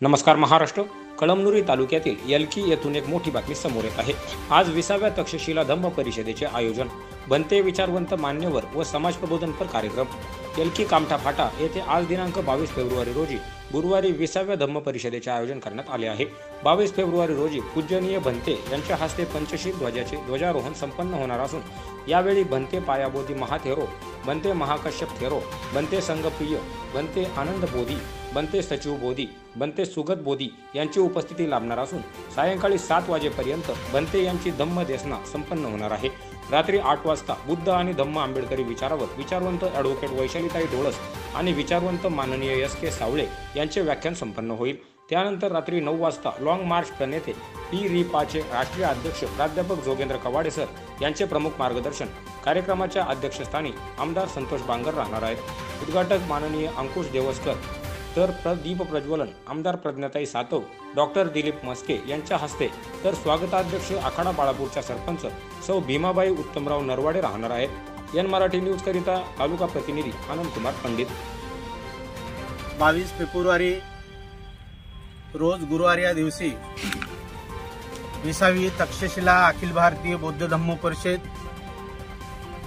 नमस्कार महाराष्ट्र. कळमनुरी तालुक्यातील येलकी येथून एक मोठी बातमी समोर येत आहे. आज 20व्या तक्षशिला धम्म परिषदेचे आयोजन. बनते विचारवंत मान्यवर व समाज प्रबोधनपर कार्यक्रम. येलकी कामठा फाटा येथे आज दिनांक 22 फेब्रुवारी रोजी गुरुवारी 20व्या धम्म परिषदेचे आयोजन करण्यात आले आहे. 22 फेब्रुवारी रोजी पूजनीय भंते यांच्या हस्ते पंचशील ध्वजाचे ध्वजारोहण संपन्न होणार असून यावेळी भंते पायाबोधी महाथेरो, भंते महाकश्यप थेरो, भंते संघप्रिय, भंते आनंद बोधी, भंते सचिव बोधी, भंते सुगत बोधी यांची उपस्थिती लाभणार असून सायंकाळी 7 वाजेपर्यंत भंते यांची धम्म देसना संपन्न होणार आहे. रात्री 8 वाजता बुद्ध आणि धम्म आंबेडकरी विचारावर विचारवंत ॲडव्होकेट वैशालीताई डोळस आणि विचारवंत माननीय एस.के. सावळे यांचे व्याख्यान संपन्न होईल. त्यानंतर रात्री 9 वाजता लॉंग मार्च प्रणेते पी.रि.पाचे राष्ट्रीय अध्यक्ष प्राध्यापक जोगेंद्र कवाडे सर यांचे प्रमुख मार्गदर्शन. कार्यक्रमाच्या अध्यक्षस्थानी आमदार संतोष बांगर राहणार आहेत. उद्घाटक माननीय अंकुश देवस्कर, तर दीप प्रज्वलन आमदार प्रज्ञाताई सातव, डॉक्टर दिलीप मस्के यांच्या हस्ते, तर स्वागताध्यक्ष आखाडा बाळापूरच्या सरपंच सौ भीमाबाई उत्तमराव नरवाडे राहणार आहेत. एन मराठी न्यूज करिता तालुका प्रतिनिधी आनंद कुमार पंडित. 22 फेब्रुवारी रोज गुरुवार या दिवशी 20वी तक्षशिला अखिल भारतीय बौद्ध धम्म परिषद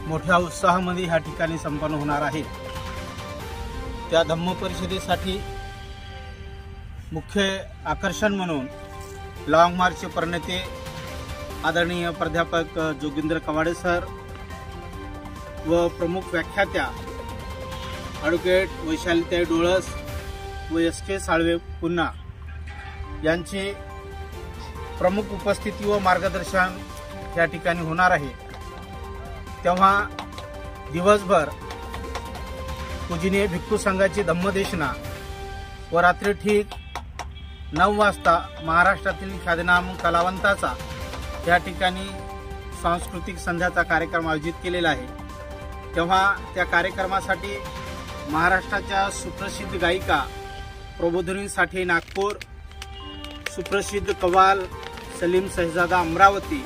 मोठ्या उत्साहामध्ये ह्या ठिकाणी संपन्न होणार आहे. त्या धम्म परिषदेसाठी मुख्य आकर्षण म्हणून लॉंग मार्चचे प्रणेते आदरणीय प्राध्यापक जोगेंद्र कवाडे सर व प्रमुख व्याख्यात्या ॲडव्होकेट वैशालीताई डोळस व एस.के. साळवे पुन्हा यांची प्रमुख उपस्थिती व मार्गदर्शन या ठिकाणी होणार आहे. तेव्हा दिवसभर पूजनीय भिक्खू संघाची धम्मदेशना व रात्री ठीक 9 वाजता महाराष्ट्रातील ख्यातनाम कलावंताचा या ठिकाणी सांस्कृतिक संध्याचा कार्यक्रम आयोजित केलेला आहे. तेव्हा त्या कार्यक्रमासाठी महाराष्ट्राच्या सुप्रसिद्ध गायिका प्रबोधिनी साठे नागपूर, सुप्रसिद्ध कव्वाल सलीम शहजादा अमरावती,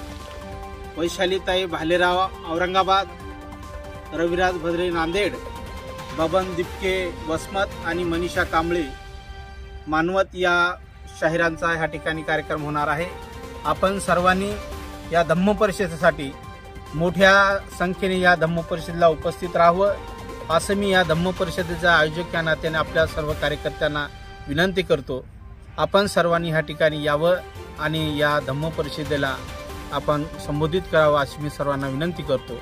वैशालीताई भालेराव औरंगाबाद, रविराज भद्रे नांदेड, बबन दिपके वसमत आणि मनीषा कांबळे मानवत या शाहिरांचा ह्या ठिकाणी कार्यक्रम होणार आहे. आपण सर्वांनी या धम्म परिषदेसाठी मोठ्या संख्येने या धम्म परिषदेला उपस्थित राहावं असं मी या धम्म परिषदेच्या आयोजक या नात्याने आपल्या सर्व कार्यकर्त्यांना विनंती करतो. आपण सर्वांनी ह्या ठिकाणी यावं आणि या धम्म परिषदेला आपण संबोधित करावं अशी मी सर्वांना विनंती करतो.